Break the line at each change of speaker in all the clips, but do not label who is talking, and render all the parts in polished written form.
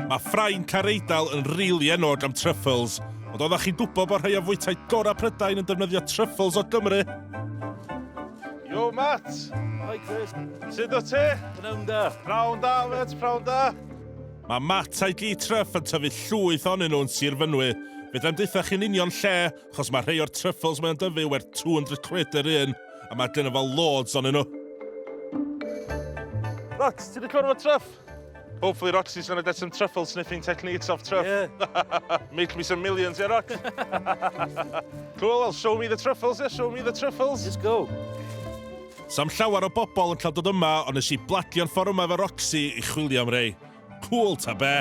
Mae ffrain Careidal yn rili enwog am Truffles, ond oeddech chi'n gwybod bod rhai o fwytau gorau Prydain yn defnyddio Truffles o Gymru?
Yo, Matt!
Hi, Chris.
Sut o ti?
Pnawn da.
Prawn da, Matt, prawn da.
Mae Matt a'i gi Truff yn tyfu llwyth onyn nhw'n Sir Fynwy. Fydda'n deitha chi'n union lle, achos mae rhai o'r Truffles mae'n dyfu werth 200 quid yr un, a mae gyda fel loads onyn nhw.
Rox, ti wedi cwrdd o Truff? Hopefully Roxy's going to get some truffle sniffing techniques off Truff.
Yeah.
Make me some millions, yeah, Rox? Cool, well, show me the truffles, yeah? Show me the truffles.
Let's go.
Sam llawer o bobl yn cael dod yma, ond nes i bladio'n ffordd yma efo Roxy i chwilio am rei. Cool ta be?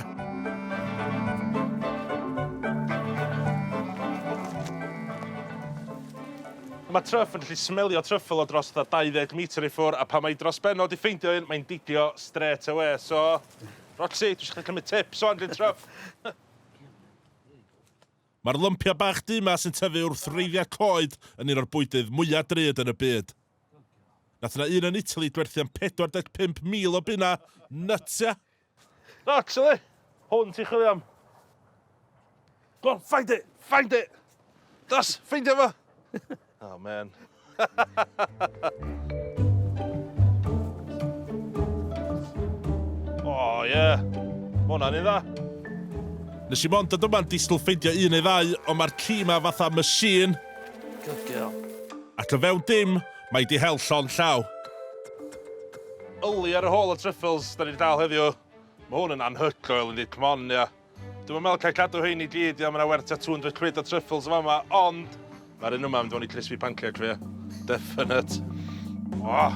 Mae Truff yn gallu smelio truffle o dros 20 metr i ffwr, a pan mae dros benod i ffeindio un, mae'n didio straight away. So, Roxy, dwi eisiau cymryd tips o'n dyn Truff.
Mae'r lympia bach du ma sy'n tyfu wrth wreiddiau coed yn un o'r bwydydd mwyaf drud yn y byd. Nath yna un yn Italy dwerthu am 45,000 o bunna. Nuts, ia?
Actually, hwn ti chwilio am. Go on, find it, find it. Das, ffeindio fo. Oh, man. Oh, yeah. Ma' hwnna'n un dda.
Nes i mond dod yma'n disgwyl ffeindio un neu ddau, ond mae'r ci ma fatha machine.
Good girl.
Ac o fewn dim, mae di hel llon llaw.
Yli ar y hôl o Truffles, da ni wedi dal heddiw. Mae hwn yn anhygoel, ynddi, come on, ia. Dwi'n meddwl cael cadw hyn i gyd, ia, mae'n werth 200 quid o Truffles yma, ond mae'r un yma'n mynd i crispy pancake fi, definite. Oh.